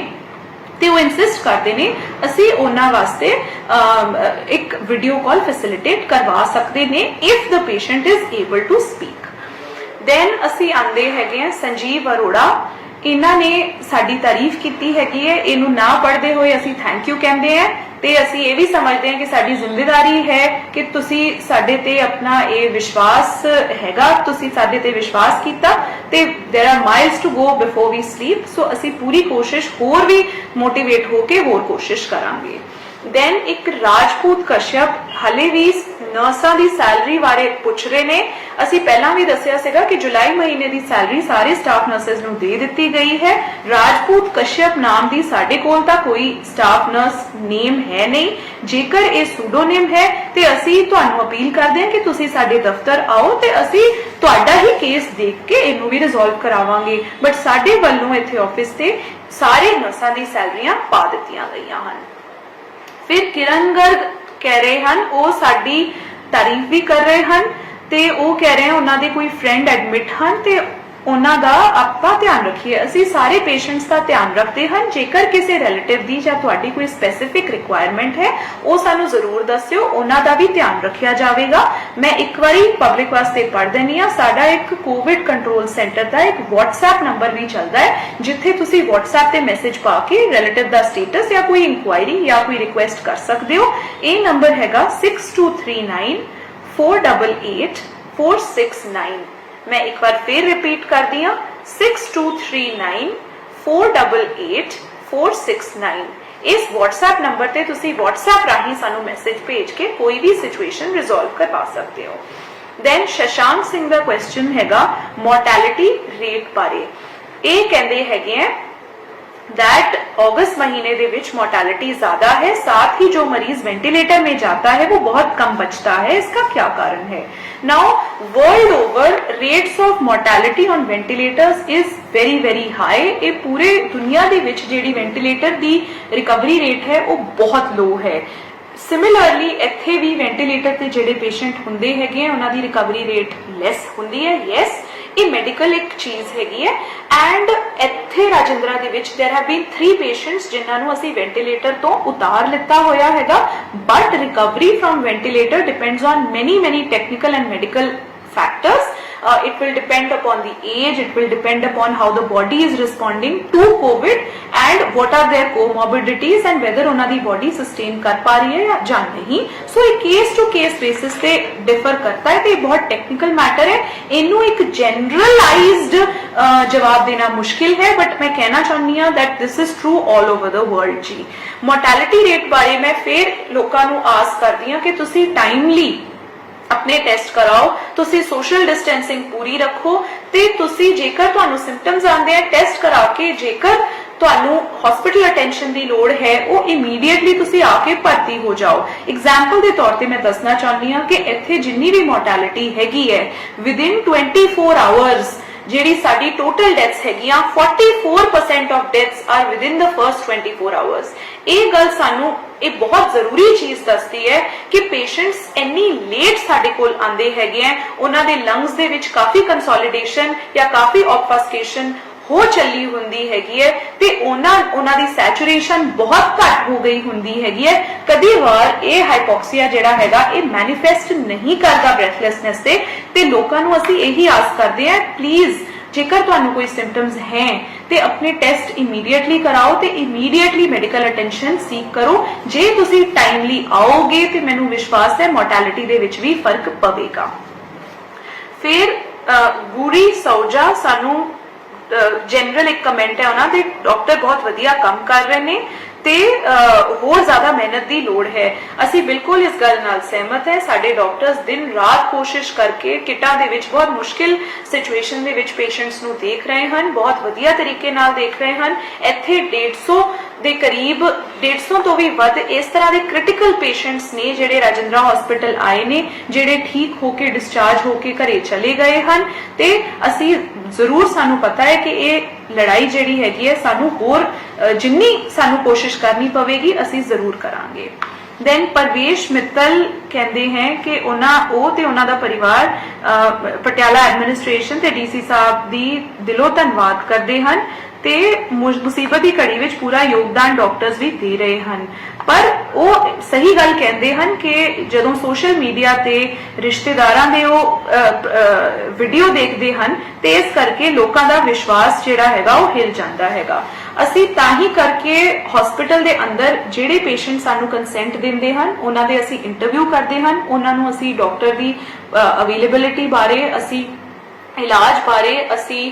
ਤੇ ਉਹ ਇਨਸਿਸਟ ਕਰਦੇ ਨੇ ਅਸੀਂ ਉਹਨਾਂ ਵਾਸਤੇ ਇੱਕ ਵੀਡੀਓ ਕਾਲ ਫੈਸਿਲਿਟੇਟ ਕਰਵਾ ਸਕਦੇ ਨੇ if the patient is able to speak. Then ਅਸੀਂ ਆਂਦੇ ਹੈਗੇ ਆ ਸੰਜੀਵ ਅਰੋੜਾ। ਇਹਨਾਂ ਨੇ ਸਾਡੀ ਤਾਰੀਫ ਕੀਤੀ ਹੈਗੀ ਹੈ। ਇਹਨੂੰ ਨਾ ਪੜ੍ਹਦੇ ਹੋਏ ਅਸੀਂ ਥੈਂਕ ਯੂ ਕਹਿੰਦੇ ਆ ਤੇ ਅਸੀਂ ਇਹ ਵੀ ਸਮਝਦੇ ਹਾਂ ਕਿ ਸਾਡੀ ਜ਼ਿੰਮੇਵਾਰੀ ਹੈ ਕਿ ਤੁਸੀਂ ਸਾਡੇ ਤੇ ਆਪਣਾ ਇਹ ਵਿਸ਼ਵਾਸ ਹੈਗਾ, ਤੁਸੀਂ ਸਾਡੇ ਤੇ ਵਿਸ਼ਵਾਸ ਕੀਤਾ ਤੇ there are miles to go before we sleep। ਸੋ ਅਸੀਂ ਪੂਰੀ ਕੋਸ਼ਿਸ਼ ਹੋਰ ਵੀ ਮੋਟੀਵੇਟ ਹੋ ਕੇ ਹੋਰ ਕੋਸ਼ਿਸ਼ ਕਰਾਂਗੇ। ਦੈਨ ਇੱਕ ਰਾਜਪੂਤ ਕਸ਼ਯਪ ਹਲੇ ਵੀ ਨਰਸਾਂ ਦੀ ਸੈਲਰੀ ਬਾਰੇ ਪੁੱਛ ਰਹੇ ਨੇ। ਅਸੀਂ ਪਹਿਲਾਂ ਵੀ ਦੱਸਿਆ ਸੀਗਾ ਕਿ ਜੁਲਾਈ ਮਹੀਨੇ ਦੀ ਸੈਲਰੀ ਸਾਰੇ ਸਟਾਫ ਨਰਸਸ ਨੂੰ ਦੇ ਦਿੱਤੀ ਗਈ ਹੈ। ਰਾਜਪੂਤ ਕਸ਼ਯਪ ਨਾਮ ਦੀ ਸਾਡੇ ਕੋਲ ਤਾਂ ਕੋਈ ਸਟਾਫ ਨਰਸ ਨੇਮ ਹੈ ਨਹੀਂ। ਜੇਕਰ ਇਹ ਸੂਡੋਨੇਮ ਹੈ ਤੇ ਅਸੀਂ ਤੁਹਾਨੂੰ ਅਪੀਲ ਕਰਦੇ ਹਾਂ ਕਿ ਤੁਸੀਂ ਸਾਡੇ ਦਫ਼ਤਰ ਆਓ ਤੇ ਅਸੀਂ ਤੁਹਾਡਾ ਹੀ ਕੇਸ ਦੇਖ ਕੇ ਇਹਨੂੰ ਵੀ ਰਿਜ਼ੋਲਵ ਕਰਾਵਾਂਗੇ। ਬਟ ਸਾਡੇ ਵੱਲੋਂ ਇੱਥੇ ਆਫਿਸ ਤੇ ਸਾਰੇ ਨਰਸਾਂ ਦੀ ਸੈਲਰੀਆਂ ਪਾ ਦਿੱਤੀਆਂ ਗਈਆਂ ਹਨ। ਫਿਰ ਕਿਰਨ ਗਰਗ ਕਹਿ ਰਹੇ ਹਨ, ਉਹ ਸਾਡੀ ਤਾਰੀਫ ਵੀ ਕਰ ਰਹੇ ਹਨ ਤੇ ਉਹ ਕਹਿ ਰਹੇ ਹਨ ਉਹਨਾਂ ਦੇ ਕੋਈ ਫਰੈਂਡ ਐਡਮਿਟ ਹਨ ਤੇ ਉਹਨਾਂ ਦਾ ਆਪਾਂ ਧਿਆਨ ਰੱਖੀਏ। ਅਸੀਂ ਸਾਰੇ ਪੇਸ਼ੈਂਟਸ ਦਾ ਧਿਆਨ ਰੱਖਦੇ ਹਨ। ਜੇਕਰ ਕਿਸੇ ਰਿਲੇਟਿਵ ਦੀ ਜਾਂ ਤੁਹਾਡੀ ਕੋਈ ਸਪੈਸੀਫਿਕ ਰਿਕੁਆਇਰਮੈਂਟ ਹੈ ਉਹ ਸਾਨੂੰ ਜ਼ਰੂਰ ਦੱਸਿਓ, ਉਹਨਾਂ ਦਾ ਵੀ ਧਿਆਨ ਰੱਖਿਆ ਜਾਵੇਗਾ। ਮੈਂ ਇੱਕ ਵਾਰੀ ਪਬਲਿਕ ਵਾਸਤੇ ਪੜ੍ਹ ਦਿੰਦੀ ਹਾਂ। ਸਾਡਾ ਇੱਕ ਕੋਵਿਡ ਕੰਟਰੋਲ ਸੈਂਟਰ ਦਾ ਇੱਕ WhatsApp ਨੰਬਰ ਵੀ ਚੱਲਦਾ ਹੈ ਜਿੱਥੇ ਤੁਸੀਂ WhatsApp ਤੇ ਮੈਸੇਜ ਪਾ ਕੇ ਰਿਲੇਟਿਵ ਦਾ ਸਟੇਟਸ ਜਾਂ ਕੋਈ ਇਨਕੁਆਇਰੀ ਜਾਂ ਕੋਈ ਰਿਕੁਐਸਟ ਕਰ ਸਕਦੇ ਹੋ। ਇਹ ਨੰਬਰ ਹੈਗਾ 6239 488 469। मैं एक बार फिर रिपीट करती हूँ 6239 488 469। इस WhatsApp नंबर ते तुसी WhatsApp राही सानू मैसेज भेज के कोई भी सिचुएशन रिजोल्व करवा सकते हो। देन शशांक सिंह दा क्वेश्चन हैगा मोर्टैलिटी रेट बारे। ये कहते हैगे हैं दैट अगस्त महीने दे विच मोर्टैलिटी ज्यादा है, साथ ही जो मरीज वेंटिलेटर में जाता है वो बहुत कम बचता है। इसका क्या कारण है? Now world over rates of mortality on ventilators is very high. ये पूरे दुनिया दे विच जेडी वेंटिलेटर दी रिकवरी रेट है वो बहुत लो है। सिमिलरली इत्थे भी वेंटिलेटर ते जेडे पेशेंट हुंदे हैगे उन्हां दी रिकवरी रेट लैस हुंदी है। यस, ये मेडिकल एक चीज हैगी है। एंड इत्थे राजेंद्रा दे विच देयर हैव बीन 3 पेशेंट्स जिन्हां नूं असीं वेंटिलेटर तो उतार लिता होया हैगा। But recovery from ventilator depends on many technical and medical factors। It will depend upon the age, it will depend upon how the body is responding to COVID and what are their comorbidities and whether उन्हां दी body sustain कर पा रही है या नहीं। So एक case to case basis पे differ करता है। तो ये बहुत technical matter है, इनू एक generalized जवाब देना मुश्किल है। बट मैं कहना चाहनी हूं that this is true all over the world ji. Mortality rate बारे मैं फिर लोकां नू आस करदी हां कि तुसी timely अपने टेस्ट कराओ, तुसी सोशल डिस्टेंसिंग पूरी रखो ते तुसी जेकर तुहानू सिम्पटम्स आंदे हैं टेस्ट करा के जेकर तुहानू हॉस्पिटल अटेंशन दी लोड़ है वो इमीडिएटली तुसी आके भर्ती हो जाओ। एग्जाम्पल के तौर पे मैं दसना चाहनी हां कि इत्थे जिन्नी भी मोर्टैलिटी हैगी है विदिन 24 आवर्स ਜਿਹੜੀ ਸਾਡੀ ਟੋਟਲ ਡੈਥਸ ਹੈਗੀਆਂ 44% of deaths are within the first 24 hours. ਇਹ ਗੱਲ ਸਾਨੂੰ ਇਹ ਬਹੁਤ ਜ਼ਰੂਰੀ ਚੀਜ਼ ਦੱਸਦੀ ਹੈ ਕਿ ਪੇਸ਼ੈਂਟਸ ਇੰਨੀ ਲੇਟ ਸਾਡੇ ਕੋਲ ਆਂਦੇ ਹੈਗੇ ਆ, ਉਹਨਾਂ ਦੇ ਲੰਗਸ ਦੇ ਵਿੱਚ ਕਾਫੀ ਕੰਸੋਲੀਡੇਸ਼ਨ ਜਾਂ ਕਾਫੀ ਆਬਫਸਕੇਸ਼ਨ ਹੋ ਚੱਲੀ ਹੁੰਦੀ ਹੈਗੀ ਹੈ ਤੇ ਉਹਨਾਂ ਦੀ ਸੈਚੂਰੇਸ਼ਨ ਬਹੁਤ ਘੱਟ ਹੋ ਗਈ ਹੁੰਦੀ ਹੈਗੀ ਹੈ, ਕਦੀ ਵਾਰ ਇਹ ਹਾਈਪੋਕਸੀਆ ਜਿਹੜਾ ਹੈਗਾ ਇਹ ਮੈਨੀਫੈਸਟ ਨਹੀਂ ਕਰਦਾ ਬ੍ਰੈਥਲੈਸਨੈਸ ਤੇ ਲੋਕਾਂ ਨੂੰ ਅਸੀਂ ਇਹੀ ਆਸ ਕਰਦੇ ਹਾਂ, ਪਲੀਜ਼ ਜੇਕਰ ਤੁਹਾਨੂੰ ਕੋਈ ਸਿੰਪਟਮਸ ਹੈ ਤੇ ਆਪਣੇ ਟੈਸਟ ਇਮੀਡੀਏਟਲੀ ਕਰਾਓ ਤੇ ਇਮੀਡੀਏਟਲੀ ਮੈਡੀਕਲ ਅਟੈਂਸ਼ਨ ਸੀਕ ਕਰੋ। ਜੇ ਤੁਸੀਂ ਟਾਈਮਲੀ ਆਓਗੇ ਤੇ ਮੈਨੂੰ ਵਿਸ਼ਵਾਸ ਹੈ ਮੋਰਟੈਲਿਟੀ ਦੇ ਵਿੱਚ ਵੀ ਫਰਕ ਪਵੇਗਾ। ਫਿਰ ਗੁਰੀ ਸੌਜਾ ਸਾਨੂੰ ਜਨਰਲ ਇੱਕ ਕਮੈਂਟ ਹੈ ਉਹਨਾਂ ਦੇ, ਡਾਕਟਰ ਬਹੁਤ ਵਧੀਆ ਕੰਮ ਕਰ ਰਹੇ ਨੇ ਤੇ ਹੋਰ ਜ਼ਿਆਦਾ ਮਿਹਨਤ ਦੀ ਲੋੜ ਹੈ। ਅਸੀਂ ਬਿਲਕੁਲ ਇਸ ਗੱਲ ਨਾਲ ਸਹਿਮਤ ਹੈ। ਸਾਡੇ ਡਾਕਟਰਸ ਦਿਨ ਰਾਤ ਕੋਸ਼ਿਸ਼ ਕਰਕੇ ਕਿਟਾਂ ਦੇ ਵਿੱਚ ਬਹੁਤ ਮੁਸ਼ਕਿਲ ਸਿਚੁਏਸ਼ਨ ਦੇ ਵਿੱਚ ਪੇਸ਼ੈਂਟਸ ਨੂੰ ਦੇਖ ਰਹੇ ਹਨ, ਬਹੁਤ ਵਧੀਆ ਤਰੀਕੇ ਨਾਲ ਦੇਖ ਰਹੇ ਹਨ। ਇੱਥੇ 150 ਦੇ ਕਰੀਬ 150 ਤੋਂ ਵੀ ਵੱਧ ਇਸ ਤਰ੍ਹਾਂ ਦੇ ਕ੍ਰਿਟੀਕਲ ਪੇਸ਼ੈਂਟਸ ਨੇ ਜਿਹੜੇ ਰਾਜਿੰਦਰਾ ਹਸਪੀਟਲ ਆਏ ਨੇ, ਜਿਹੜੇ ਠੀਕ ਹੋ ਕੇ ਡਿਸਚਾਰਜ ਹੋ ਕੇ ਘਰੇ ਚਲੇ ਗਏ ਹਨ ਤੇ ਅਸੀਂ ਜ਼ਰੂਰ, ਸਾਨੂੰ ਪਤਾ ਹੈ ਕਿ ਇਹ ਲੜਾਈ ਜਿਹੜੀ ਹੈਗੀ ਹੈ ਸਾਨੂੰ ਹੋਰ ਜਿੰਨੀ ਸਾਨੂੰ ਕੋਸ਼ਿਸ਼ ਕਰਨੀ ਪਵੇਗੀ ਅਸੀਂ ਜ਼ਰੂਰ ਕਰਾਂਗੇ। ਦੈਨ ਪਰਵੇਸ਼ ਮਿੱਤਲ ਕਹਿੰਦੇ ਹੈ ਕਿ ਉਹ ਤੇ ਉਹਨਾਂ ਦਾ ਪਰਿਵਾਰ ਪਟਿਆਲਾ ਐਡਮਿਨਿਸਟ੍ਰੇਸ਼ਨ ਤੇ ਡੀਸੀ ਸਾਹਿਬ ਦੀ ਦਿਲੋਂ ਧੰਨਵਾਦ ਕਰਦੇ ਹਨ ਤੇ ਮੁਸੀਬਤ ਦੀ ਘੜੀ ਵਿੱਚ ਪੂਰਾ ਯੋਗਦਾਨ ਡਾਕਟਰਸ ਵੀ ਦੇ ਰਹੇ ਹਨ। ਪਰ ਉਹ ਸਹੀ ਗੱਲ ਕਹਿੰਦੇ ਹਨ ਕਿ ਜਦੋਂ ਸੋਸ਼ਲ ਮੀਡੀਆ ਤੇ ਰਿਸ਼ਤੇਦਾਰਾਂ ਦੇ ਉਹ ਵੀਡੀਓ ਦੇਖਦੇ ਹਨ ਤੇ ਇਸ ਕਰਕੇ ਲੋਕਾਂ ਦਾ ਵਿਸ਼ਵਾਸ ਜਿਹੜਾ ਹੈਗਾ ਉਹ ਹਿਲ ਜਾਂਦਾ ਹੈਗਾ। ਅਸੀਂ ਤਾਂ ਹੀ ਕਰਕੇ ਹਸਪੀਟਲ ਦੇ ਅੰਦਰ ਜਿਹੜੇ ਪੇਸ਼ੈਂਟ ਸਾਨੂੰ ਕੰਸੈਂਟ ਦਿੰਦੇ ਹਨ ਉਹਨਾਂ ਦੇ ਅਸੀਂ ਇੰਟਰਵਿਊ ਕਰਦੇ ਹਨ, ਉਹਨਾਂ ਨੂੰ ਅਸੀਂ ਡਾਕਟਰ ਦੀ ਅਵੇਲੇਬਿਲਿਟੀ ਬਾਰੇ, ਅਸੀਂ ਇਲਾਜ ਬਾਰੇ, ਅਸੀਂ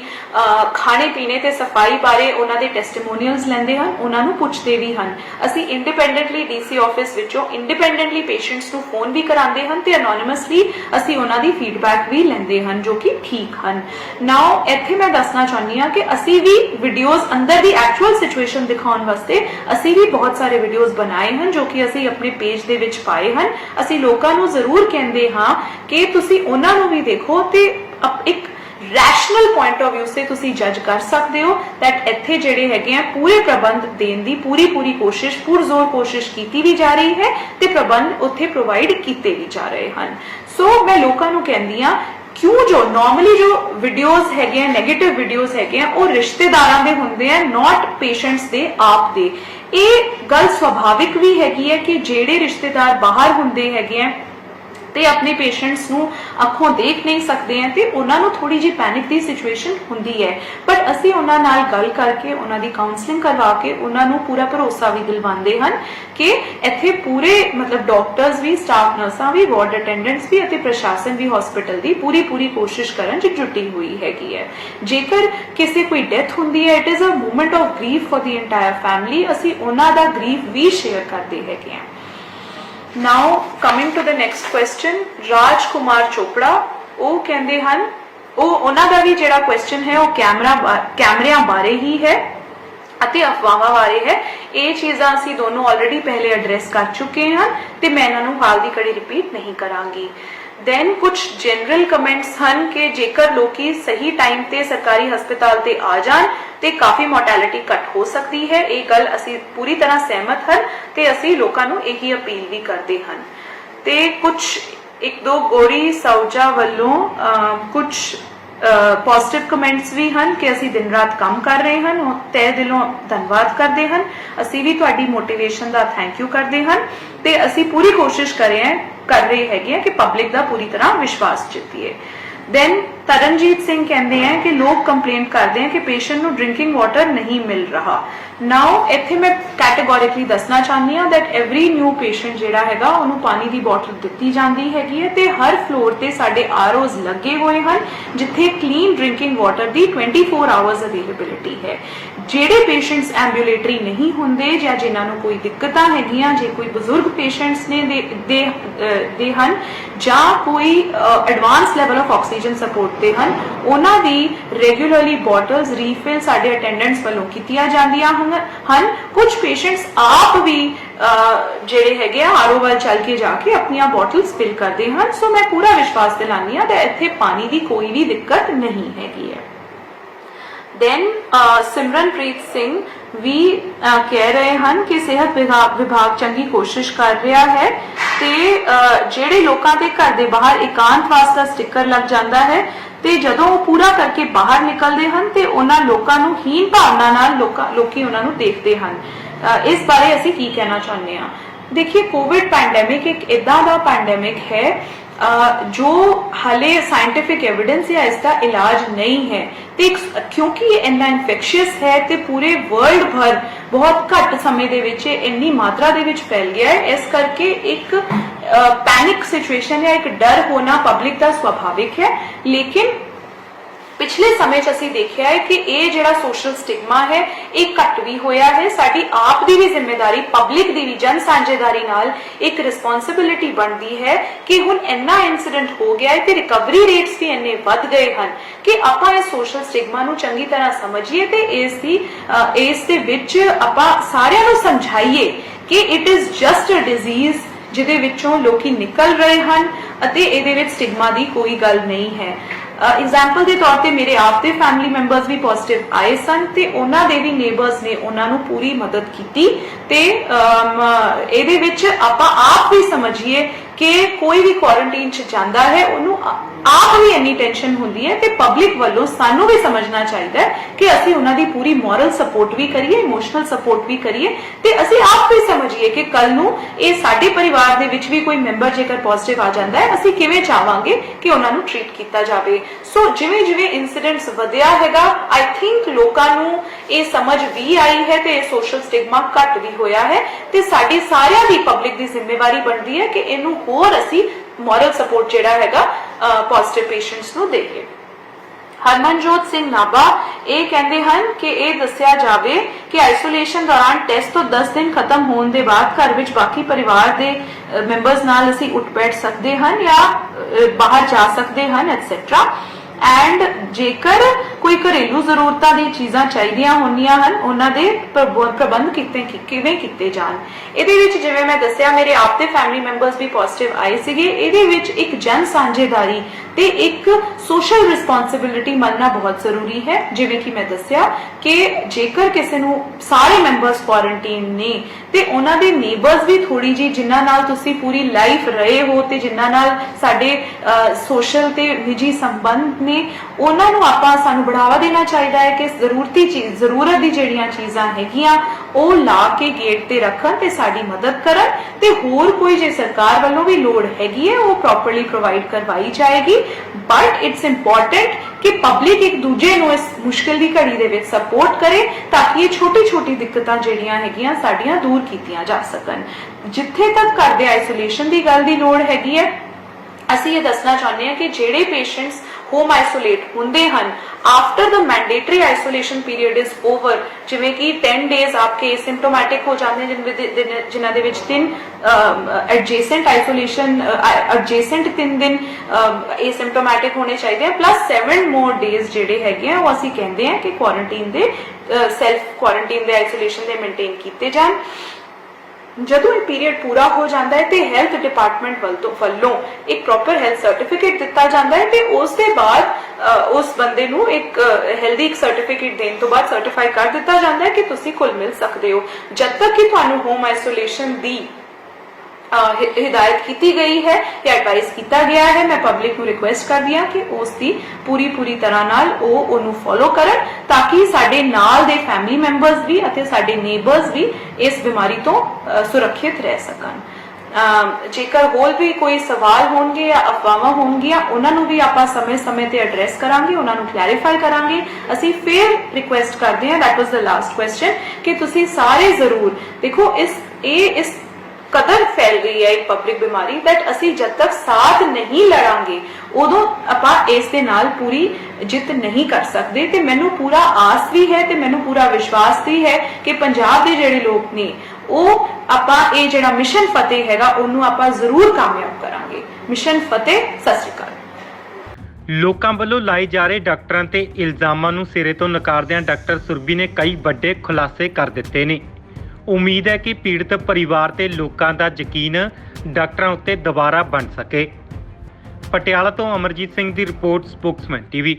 ਖਾਣੇ ਪੀਣੇ ਤੇ ਸਫਾਈ ਬਾਰੇ ਉਹਨਾਂ ਦੇ ਟੈਸਟੀਮੋਨੀਅਲਸ ਲੈਂਦੇ ਹਨ, ਉਹਨਾਂ ਨੂੰ ਪੁੱਛਦੇ ਵੀ ਹਨ। ਅਸੀਂ ਇੰਡੀਪੈਂਡੈਂਟਲੀ ਡੀਸੀ ਆਫਿਸ ਵਿੱਚੋਂ ਇੰਡੀਪੈਂਡੈਂਟਲੀ ਪੇਸ਼ੈਂਟਸ ਨੂੰ ਫੋਨ ਵੀ ਕਰਾਉਂਦੇ ਹਨ ਤੇ ਅਨੋਨਿਮਸਲੀ ਅਸੀਂ ਉਹਨਾਂ ਦੀ ਫੀਡਬੈਕ ਵੀ ਲੈਂਦੇ ਹਨ ਜੋ ਕਿ ਠੀਕ ਹਨ। ਨਾਓ ਇੱਥੇ ਮੈਂ ਦੱਸਣਾ ਚਾਹੁੰਦੀ ਹਾਂ ਕਿ ਅਸੀਂ ਵੀ ਵੀਡੀਓਜ਼ ਅੰਦਰ ਦੀ ਐਕਚੁਅਲ ਸਿਚੁਏਸ਼ਨ ਦਿਖਾਉਣ ਵਾਸਤੇ ਅਸੀਂ ਵੀ ਬਹੁਤ ਸਾਰੇ ਵੀਡੀਓਜ਼ ਬਣਾਏ ਹਨ ਜੋ ਕਿ ਅਸੀਂ ਆਪਣੇ ਪੇਜ ਦੇ ਵਿੱਚ ਪਾਏ ਹਨ। ਅਸੀਂ ਲੋਕਾਂ ਨੂੰ ਜ਼ਰੂਰ ਕਹਿੰਦੇ ਹਾਂ ਕਿ ਤੁਸੀਂ ਉਹਨਾਂ ਨੂੰ ਵੀ ਦੇਖੋ ਤੇ ਇੱਕ ਰੈਸ਼ਨਲ ਪੁਆਇੰਟ ਆਫ ਵਿਊ ਸੇ ਤੁਸੀਂ ਜੱਜ ਕਰ ਸਕਦੇ ਹੋ ਦੈਟ ਇੱਥੇ ਜਿਹੜੇ ਹੈਗੇ ਆ ਪੂਰੇ ਪ੍ਰਬੰਧ ਦੇਣ ਦੀ ਪੂਰੀ ਕੋਸ਼ਿਸ਼, ਪੁਰਜ਼ੋਰ ਕੋਸ਼ਿਸ਼ ਕੀਤੀ ਵੀ ਜਾ ਰਹੀ ਹੈ ਤੇ ਪ੍ਰਬੰਧ ਉੱਥੇ ਪ੍ਰੋਵਾਈਡ ਕੀਤੇ ਵੀ ਜਾ ਰਹੇ ਹਨ। ਸੋ ਮੈਂ ਲੋਕਾਂ ਨੂੰ ਕਹਿੰਦੀ ਆ, ਕਿਉਂ ਜੋ ਨਾਰਮਲੀ ਜੋ ਵੀਡੀਓਜ਼ ਹੈਗੇ ਆ, ਨੈਗੇਟਿਵ ਵੀਡੀਓਜ਼ ਹੈਗੇ ਆ, ਉਹ ਰਿਸ਼ਤੇਦਾਰਾਂ ਦੇ ਹੁੰਦੇ ਆ, ਨਾਟ ਪੇਸ਼ੈਂਟਸ ਦੇ ਆਪ ਦੇ। ਇਹ ਗੱਲ ਸੁਭਾਵਿਕ ਵੀ ਹੈਗੀ ਹੈ ਕਿ ਜਿਹੜੇ ਰਿਸ਼ਤੇਦਾਰ ਬਾਹਰ ਹੁੰਦੇ ਹੈਗੇ ਆ ਤੇ ਆਪਣੇ ਪੇਸ਼ੈਂਟਸ ਨੂੰ ਅੱਖੋਂ ਦੇਖ ਨਹੀਂ ਸਕਦੇ ਆ ਤੇ ਉਹਨਾਂ ਨੂੰ ਥੋੜੀ ਜਿਹੀ ਪੈਨਿਕ ਦੀ ਸਿਚੁਏਸ਼ਨ ਹੁੰਦੀ ਹੈ, ਬਟ ਅਸੀਂ ਉਹਨਾਂ ਨਾਲ ਗੱਲ ਕਰਕੇ ਉਹਨਾਂ ਦੀ ਕਾਉਂਸਲਿੰਗ ਕਰਵਾ ਕੇ ਉਹਨਾਂ ਨੂੰ ਪੂਰਾ ਭਰੋਸਾ ਵੀ ਦਿਲਵਾਉਂਦੇ ਹਨ ਕਿ ਇੱਥੇ ਪੂਰੇ ਮਤਲਬ ਡਾਕਟਰਸ ਵੀ, ਸਟਾਫ ਨਰਸਾਂ ਵੀ, ਵਾਰਡ ਅਟੈਂਡੈਂਟਸ ਵੀ ਅਤੇ ਪ੍ਰਸ਼ਾਸਨ ਵੀ ਹਸਪੀਟਲ ਦੀ ਪੂਰੀ ਕੋਸ਼ਿਸ਼ ਕਰਨ 'ਚ ਜੁਟੀ ਹੋਈ ਹੈਗੀ ਹੈ। ਜੇਕਰ ਕਿਸੇ ਕੋਈ ਡੈਥ ਹੁੰਦੀ ਹੈ, it is a moment of grief for the entire family. ਅਸੀਂ ਉਹਨਾਂ ਦਾ ਗ੍ਰੀਫ ਵੀ ਸ਼ੇਅਰ ਕਰਦੇ ਹੈਗੇ ਹਾਂ। Now coming to the next question, Raj Kumar Chopra ਉਹ ਕਹਿੰਦੇ ਹਨ, ਉਹਨਾਂ ਦਾ ਵੀ ਜਿਹੜਾ ਕੁਐਸਚਨ ਹੈ ਉਹ ਕੈਮਰਿਆਂ ਬਾਰੇ ਹੀ ਹੈ ਅਤੇ ਅਫਵਾਹਾਂ ਬਾਰੇ ਹੈ। ਇਹ ਚੀਜ਼ਾਂ ਅਸੀਂ ਦੋਨੋਂ ਆਲਰੇਡੀ ਪਹਿਲੇ ਐਡਰੈਸ ਕਰ ਚੁੱਕੇ ਹਾਂ ਤੇ ਮੈਂ ਇਹਨਾਂ ਨੂੰ ਹਾਲ ਦੀ ਘੜੀ ਰਿਪੀਟ ਨਹੀਂ ਕਰਾਂਗੀ। ਦੈਨ ਕੁਝ ਜਨਰਲ ਕਮੈਂਟਸ ਹਨ ਕਿ ਜੇਕਰ ਲੋਕੀ ਸਹੀ ਟਾਈਮ ਤੇ ਸਰਕਾਰੀ ਹਸਪਤਾਲ ਤੇ ਆ ਜਾਣ ਤੇ ਕਾਫੀ ਮੋਰਟੈਲਿਟੀ ਘੱਟ ਹੋ ਸਕਦੀ ਹੈ। ਇਹ ਗੱਲ ਅਸੀਂ ਪੂਰੀ ਤਰ੍ਹਾਂ ਸਹਿਮਤ ਹਨ ਤੇ ਅਸੀਂ ਲੋਕਾਂ ਨੂੰ ਇਹੀ ਅਪੀਲ ਵੀ ਕਰਦੇ ਹਨ। ਤੇ ਕੁਝ ਇੱਕ ਦੋ ਗੋਰੀ ਸੌਜਾ ਵੱਲੋਂ ਕੁਝ ਪੋਜ਼ਿਟਿਵ ਕਮੈਂਟਸ ਵੀ ਹਨ ਕਿ ਅਸੀਂ ਦਿਨ ਰਾਤ ਕੰਮ ਕਰ ਰਹੇ ਹਨ, ਉਹ ਤਹਿ ਦਿਲੋਂ ਧੰਨਵਾਦ ਕਰਦੇ ਹਨ। ਅਸੀਂ ਵੀ ਤੁਹਾਡੀ ਮੋਟੀਵੇਸ਼ਨ ਦਾ ਥੈਂਕ ਯੂ ਕਰਦੇ ਹਨ ਤੇ ਅਸੀਂ ਪੂਰੀ ਕੋਸ਼ਿਸ਼ ਕਰ ਰਹੇ ਹੈਗੇ ਕਿ ਪਬਲਿਕ ਦਾ ਪੂਰੀ ਤਰ੍ਹਾਂ ਵਿਸ਼ਵਾਸ ਜਿੱਤੀਏ। ਦੈਨ ਤਰਨਜੀਤ ਸਿੰਘ ਕਹਿੰਦੇ ਆ ਕਿ ਲੋਕ ਕੰਪਲੇਂਟ ਕਰਦੇ ਆ ਕਿ ਪੇਸ਼ੈਂਟ ਨੂੰ ਡਰਿੰਕਿੰਗ ਵਾਟਰ ਨਹੀਂ ਮਿਲ ਰਹਾ। ਨਾਓ ਇੱਥੇ ਮੈਂ ਕੈਟੇਗੋਰਿਕਲੀ ਦੱਸਣਾ ਚਾਹੁੰਦੀ ਹਾਂ ਦੈਟ ਐਵਰੀ ਨਿਊ ਪੇਸ਼ੈਂਟ ਜਿਹੜਾ ਹੈਗਾ ਉਹਨੂੰ ਪਾਣੀ ਦੀ ਬੋਟਲ ਦਿੱਤੀ ਜਾਂਦੀ ਹੈਗੀ ਹੈ ਤੇ ਹਰ ਫਲੋਰ ਤੇ ਸਾਡੇ ROs ਲੱਗੇ ਹੋਏ ਹਨ ਜਿੱਥੇ ਕਲੀਨ ਡਰਿੰਕਿੰਗ ਵਾਟਰ ਦੀ 24 ਆਵਰਸ ਅਵੇਲੇਬਿਲਿਟੀ ਹੈ। ਜਿਹੜੇ ਪੇਸ਼ੈਂਟਸ ਐਂਬੂਲੇਟਰੀ ਨਹੀਂ ਹੁੰਦੇ ਜਾਂ ਜਿਨ੍ਹਾਂ ਨੂੰ ਕੋਈ ਦਿੱਕਤਾਂ ਹੈਗੀਆਂ, ਜੇ ਕੋਈ ਬਜ਼ੁਰਗ ਪੇਸ਼ੈਂਟਸ ਨੇ ਦੇ ਹਨ ਜਾਂ ਕੋਈ advance level of oxygen support ਤੇ ਹਨ, ਉਹਨਾਂ ਦੀ ਰੈਗੂਲਰਲੀ ਬੋਟਲਸ ਰੀਫਿਲ ਸਾਡੇ ਅਟੈਂਡੈਂਟਸ ਵੱਲੋਂ ਕੀਤੀਆਂ ਜਾਂਦੀਆਂ ਹਨ। ਕੁਝ ਪੇਸ਼ੈਂਟਸ ਆਪ ਵੀ ਜਿਹੜੇ ਹੈਗੇ ਆ RO ਵੱਲ ਚੱਲ ਕੇ ਜਾ ਕੇ ਆਪਣੀਆਂ ਬੋਟਲਸ ਫਿਲ ਕਰਦੇ ਹਨ। ਸੋ ਮੈਂ ਪੂਰਾ ਵਿਸ਼ਵਾਸ ਦਿਲਾਨੀ ਹਾਂ ਕਿ ਇੱਥੇ ਪਾਣੀ ਦੀ ਕੋਈ ਵੀ ਦਿੱਕਤ ਨਹੀਂ ਹੈਗੀ ਹੈ। ਦੈਨ ਸਿਮਰਨਪ੍ਰੀਤ ਸਿੰਘ ਵੀ ਕਹਿ ਰਹੇ ਹਨ ਕਿ ਸਿਹਤ ਵਿਭਾਗ ਚੰਗੀ ਕੋਸ਼ਿਸ਼ ਕਰ ਰਿਹਾ ਹੈ ਤੇ ਜਿਹੜੇ ਲੋਕਾਂ ਦੇ ਘਰ ਦੇ ਬਾਹਰ ਇਕਾਂਤਵਾਸ ਦਾ ਸਟicker ਲੱਗ ਜਾਂਦਾ ਹੈ ਤੇ ਜਦੋਂ ਉਹ ਪੂਰਾ ਕਰਕੇ ਬਾਹਰ ਨਿਕਲਦੇ ਹਨ ਤੇ ਉਹਨਾਂ ਲੋਕਾਂ ਨੂੰ ਹੀਨ ਭਾਵਨਾ ਨਾਲ ਲੋਕੀ ਉਹਨਾਂ ਨੂੰ ਦੇਖਦੇ ਹਨ। ਇਸ ਬਾਰੇ ਅਸੀਂ ਕੀ ਕਹਿਣਾ ਚਾਹੁੰਦੇ ਹਾਂ? देखिए, कोविड पैंडेमिक एक इदा का पैंडेमिक है जो हाले साइंटिफिक एविडेंस या इसका इलाज नहीं है। ते क्योंकि ये इन्ना इन्फेक्शियस है ते पूरे वर्ल्ड भर बहुत घट समय दे विच इन्नी मात्रा दे विच फैल गया है, इस करके एक पैनिक सिचुएशन या एक डर होना पब्लिक का स्वाभाविक है। लेकिन पिछले समय असीं देखिया है कि ये जिहड़ा सोशल स्टिग्मा है ये घट भी होया है। साडी आप दी भी जिम्मेदारी, पब्लिक दी भी जन सांझेदारी नाल एक रिस्पॉन्सिबिलिटी बनती है कि हुण इन्ना इंसीडेंट हो गया है ते रिकवरी रेट्स भी इन्ने वध गए हैं कि आपां इस सोशल स्टिग्मा नूं चंगी तरह समझिए ते इस दे विच आपां सारिआं नूं समझाइए कि it is just a disease जिहदे विचों लोकी निकल रहे हैं अते इहदे विच स्टिग्मा दी कोई गल नहीं है। एग्जाम्पल के तौर पर मेरे आप के फैमिली मैंबर्स भी पॉजिटिव आए सन ते उन्हां दे भी नेबर्स ने उन्हां नूं पूरी मदद की ते इहदे विच आपां आप भी समझिए कि कोई भी क्वारंटीन च जांदा है उन्होंने आप भी इन्नी टेंशन होंदी है ते पब्लिक वालों सानू भी समझना चाहिए कि असी उन्हां दी पूरी मॉरल सपोर्ट भी करिए, इमोशनल सपोर्ट भी करिए ते असी आप भी समझिए कि कल नूं ये साडे परिवार दे विच भी कोई मैंबर जेकर पॉजिटिव आ जांदा है असी किवें चाहांगे कि उन्हां नूं ट्रीट कीता जावे। सो जिवें जिवें इंसीडेंट्स वधिया हैगा, आई थिंक लोकां नूं ये समझ भी आई है ते सोशल स्टिग्मा घट भी होया है ते साडी सारिआं दी पब्लिक दी जिम्मेवारी बनदी है कि इहनूं होर असी मॉरल सपोर्ट जिहड़ा हैगा पॉजिटिव पेशेंट्स नूं देईए। हरमनजोत सिंह नाभा ये कहते हैं कि ये दस्सिया जावे कि आइसोलेशन दौरान टेस्ट तो 10 दिन खत्म होने के बाद घर विच बाकी परिवार के मैंबर्स नाल असी उठ बैठ सकते हैं या बाहर जा सकते हैं एटसेट्रा। एंड जेकर कोई घरेलू जरूरतां दी चीज़ां चाहीदियां होंदियां हन उन्हां दे प्रबंध किवें कीते जाण। इहदे विच जिवें मैं दस्सिया मेरे आप दे फैमिली मैंबर्स भी पॉजिटिव आए सीगे। इहदे विच एक जन सांझेदारी ते एक सोशल रिस्पॉन्सिबिलिटी मनना बहुत जरूरी है। जिवें कि मैं दस्सिया कि जेकर किसी नूं सारे मैंबर्स क्वारंटीन ने ते उन्हां दे नेबर्स भी थोड़ी जी जिन्हां नाल तुसीं पूरी लाइफ रहे हो ते जिन्हां नाल साडे सोशल ते निजी संबंध ने उन्हां नूं आपां सानूं बढ़ावा देना चाहिए है कि जरूरत दी जिहड़ियां चीज़ां हैगियां ਉਹ ਲਾ के गेट ते रखन ते साडी मदद करन ते होर कोई जे सरकार वालों भी लोड़ हैगी है वो प्रॉपरली प्रोवाइड करवाई जाएगी। बट इट्स इंपॉर्टेंट कि पब्लिक एक दूजे नूं इस मुश्किल दी घड़ी दे विच सपोर्ट करे ताकि ये छोटी छोटी दिक्कतां जिहड़ियां हैगियां साडियां दूर कीतियां जा सकन। जिथे तक घर दे आइसोलेशन दी गल दी लोड़ हैगी है ਅਸੀਂ ਇਹ ਦੱਸਣਾ ਚਾਹੁੰਦੇ ਹਾਂ ਕਿ ਜਿਹੜੇ ਪੇਸ਼ੈਂਟਸ ਹੋਮ ਆਈਸੋਲੇਟ ਹੁੰਦੇ ਹਨ after the mandatory isolation period is over, जिवें कि 10 डेज आपके एसिम्प्टोमैटिक हो जाते हैं जिन्हां दे विच 3 एडजेसेंट आइसोलेशन एडजेसेंट 3 दिन एसिम्प्टोमैटिक होने चाहिए प्लस 7 मोर डेज जिहड़े हैगे आ वो असीं कहंदे हैं कि क्वारंटीन दे सैल्फ क्वारंटीन दे आइसोलेशन दे मेनटेन कीते जाण। जदों ये पीरियड पूरा हो जाता है तो हैल्थ डिपार्टमेंट वालों एक प्रॉपर हैल्थ सर्टिफिकेट दिता जाता है तो उसके बाद उस बंदे नूं एक हेल्दी एक सर्टिफिकेट देने तो बाद सर्टिफाई कर दिता जाता है कि तुसीं घुल मिल सकते हो। जब तक कि तुहानूं होम आइसोलेशन दी हिदायत की गई है या एडवाइस किया गया है, मैं पब्लिक को रिक्वेस्ट कर दिया कि उसकी पूरी तरह नाल ओनू फॉलो करन ताकि साडे नाल दे फैमिली मैंबर्स भी अते साडे नेबर्स भी इस बीमारी तो सुरक्षित रह सकन। जेकर होर भी कोई सवाल होंगे या अफवाहां होंगियां उन्होंने भी आप समय ते एड्रैस करांगे, उन्होंने क्लैरिफाई करांगे। असी फिर रिक्वेस्ट करते हैं, that was the last question, कि तुसी सारे जरूर देखो इस कदर फैल गई है एक पब्लिक बीमारी दैट असी जब तक साथ नहीं लड़ांगे उदों आपां इस दे नाल पूरी जित नहीं कर सकते। ते मैनू पूरा आस भी है ते मैनू पूरा विश्वास भी है कि पंजाब दे जिहड़े लोग ने ਉਹ ਆਪਾਂ ਇਹ ਜਿਹੜਾ ਮਿਸ਼ਨ ਫਤਿਹ ਹੈਗਾ ਉਹਨੂੰ ਆਪਾਂ ਜ਼ਰੂਰ ਕਾਮਯਾਬ ਕਰਾਂਗੇ। ਮਿਸ਼ਨ ਫਤਿਹ। ਸਤਿ ਸ਼੍ਰੀ ਅਕਾਲ। ਲੋਕਾਂ ਵੱਲੋਂ ਲਾਏ ਜਾ ਰਹੇ ਡਾਕਟਰਾਂ ਤੇ ਇਲਜ਼ਾਮਾਂ ਨੂੰ ਸਿਰੇ ਤੋਂ ਨਕਾਰਦਿਆਂ ਡਾਕਟਰ ਸੁਰਭੀ ਨੇ ਕਈ ਵੱਡੇ ਖੁਲਾਸੇ ਕਰ ਦਿੱਤੇ ਨੇ। ਉਮੀਦ ਹੈ ਕਿ ਪੀੜਤ ਪਰਿਵਾਰ ਤੇ ਲੋਕਾਂ ਦਾ ਯਕੀਨ ਡਾਕਟਰਾਂ ਉੱਤੇ ਦੁਬਾਰਾ ਬਣ ਸਕੇ। ਪਟਿਆਲਾ ਤੋਂ ਅਮਰਜੀਤ ਸਿੰਘ ਦੀ ਰਿਪੋਰਟ, ਸਪੋਕਸਮੈਨ ਟੀਵੀ।